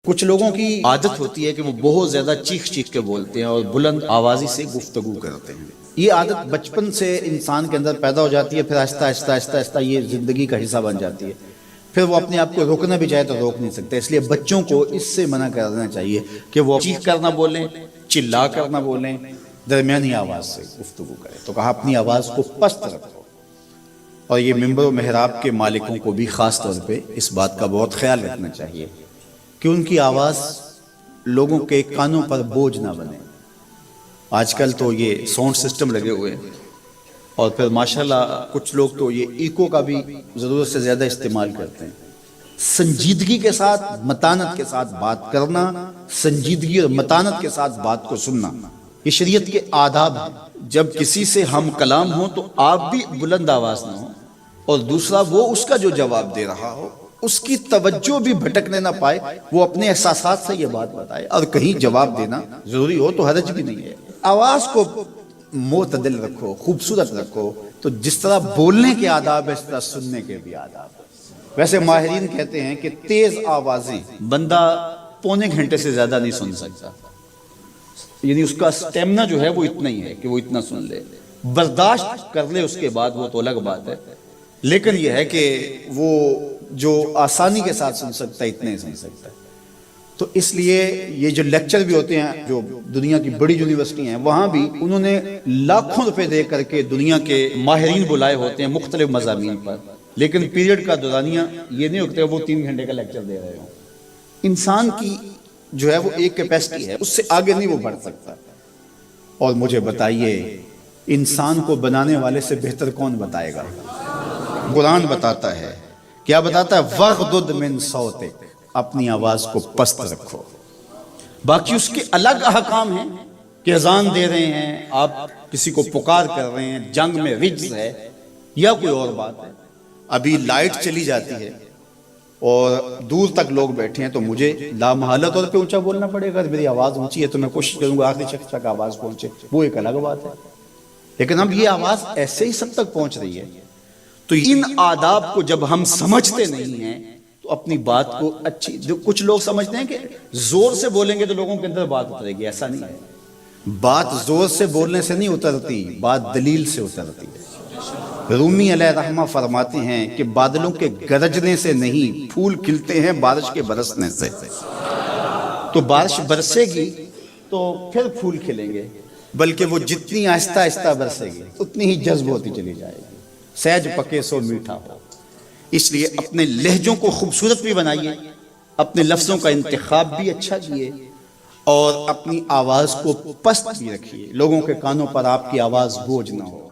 کچھ لوگوں کی عادت ہوتی ہے کہ وہ بہت زیادہ چیخ چیخ کے بولتے ہیں اور بلند آوازی سے گفتگو کرتے ہیں. یہ عادت بچپن سے انسان کے اندر پیدا ہو جاتی ہے، پھر آہستہ آہستہ آہستہ آہستہ یہ زندگی کا حصہ بن جاتی ہے. پھر وہ اپنے آپ کو روکنا بھی چاہے تو روک نہیں سکتے. اس لیے بچوں کو اس سے منع کر دینا چاہیے کہ وہ چیخ کر نہ بولیں، چلا کر نہ بولیں، درمیانی آواز سے گفتگو کریں. تو کہا اپنی آواز کو پست رکھو. اور یہ ممبر و محراب کے مالکوں کو بھی خاص طور پہ اس بات کا بہت خیال رکھنا چاہیے کہ ان کی آواز لوگوں کے کانوں پر بوجھ نہ بنے. آج کل تو یہ ساؤنڈ سسٹم لگے ہوئے ہیں اور پھر ماشاءاللہ کچھ لوگ تو یہ ایکو کا بھی ضرورت سے زیادہ استعمال کرتے ہیں. سنجیدگی کے ساتھ متانت کے ساتھ بات کرنا، سنجیدگی اور متانت کے ساتھ بات کو سننا، یہ شریعت کے آداب ہیں. جب کسی سے ہم کلام ہوں تو آپ بھی بلند آواز نہ ہوں، اور دوسرا وہ اس کا جو جواب دے رہا ہو اس کی توجہ بھی بھٹکنے نہ پائے، وہ اپنے احساسات سے یہ بات بتائے. اور کہیں جواب دینا ضروری ہو تو حرج بھی نہیں ہے. آواز کو معتدل رکھو، خوبصورت رکھو. تو جس طرح بولنے کے آداب ہے اس طرح سننے کے بھی آداب ہے. ویسے ماہرین کہتے ہیں کہ تیز آوازیں بندہ پونے گھنٹے سے زیادہ نہیں سن سکتا، یعنی اس کا سٹیمنا جو ہے وہ اتنا ہی ہے کہ وہ اتنا سن لے. برداشت کر لے اس کے بعد وہ تو الگ بات ہے، لیکن یہ ہے کہ وہ جو آسانی کے ساتھ سن سکتا ہے اتنے ہی سن سکتا ہے. تو اس لیے یہ جو لیکچر بھی ہوتے ہیں جو دنیا کی بڑی یونیورسٹی ہیں وہاں بھی انہوں نے لاکھوں روپے دے کر کے دنیا کے ماہرین بلائے ہوتے ہیں مختلف مضامین پر، لیکن پیریڈ کا دورانیہ یہ نہیں ہوتا وہ 3 گھنٹے کا لیکچر دے رہے ہوں. انسان کی جو ہے وہ ایک کیپیسٹی ہے، اس سے آگے نہیں وہ بڑھ سکتا. اور مجھے بتائیے انسان کو بنانے والے سے بہتر کون بتائے گا؟ قرآن بتاتا ہے، کیا بتاتا ہے؟ وَغْضُضْ مِنْ صَوْتِكَ، اپنی آواز کو پست رکھو. باقی اس کے الگ احکام ہیں کہ اذان دے رہے ہیں، آپ کسی کو پکار کر رہے ہیں، جنگ میں رجز ہے یا کوئی اور بات ہے. ابھی لائٹ چلی جاتی ہے اور دور تک لوگ بیٹھے ہیں تو مجھے لامحالہ طور پہ اونچا بولنا پڑے گا. میری آواز اونچی ہے تو میں کوشش کروں گا آخری شخص تک آواز پہنچے، وہ ایک الگ بات ہے. لیکن اب یہ آواز ایسے ہی سب تک پہنچ رہی ہے. تو ان آداب کو جب ہم سمجھتے نہیں ہیں تو اپنی بات کو اچھی، جو کچھ لوگ سمجھتے ہیں کہ زور سے بولیں گے تو لوگوں کے اندر بات اترے گی، ایسا نہیں ہے. بات زور سے بولنے سے نہیں اترتی، بات دلیل سے اترتی ہے. رومی علیہ رحمہ فرماتے ہیں کہ بادلوں کے گرجنے سے نہیں، پھول کھلتے ہیں بارش کے برسنے سے. تو بارش برسے گی تو پھر پھول کھلیں گے، بلکہ وہ جتنی آہستہ آہستہ برسے گی اتنی ہی جذب ہوتی چلی جائے گی. سہج پکے سو میٹھا ہو. اس لیے اپنے لہجوں کو خوبصورت بھی بنائیے، اپنے لفظوں کا انتخاب بھی اچھا کیے، اور اپنی آواز کو پست بھی رکھیے. لوگوں کے کانوں پر آپ کی آواز بوجھ نہ ہو.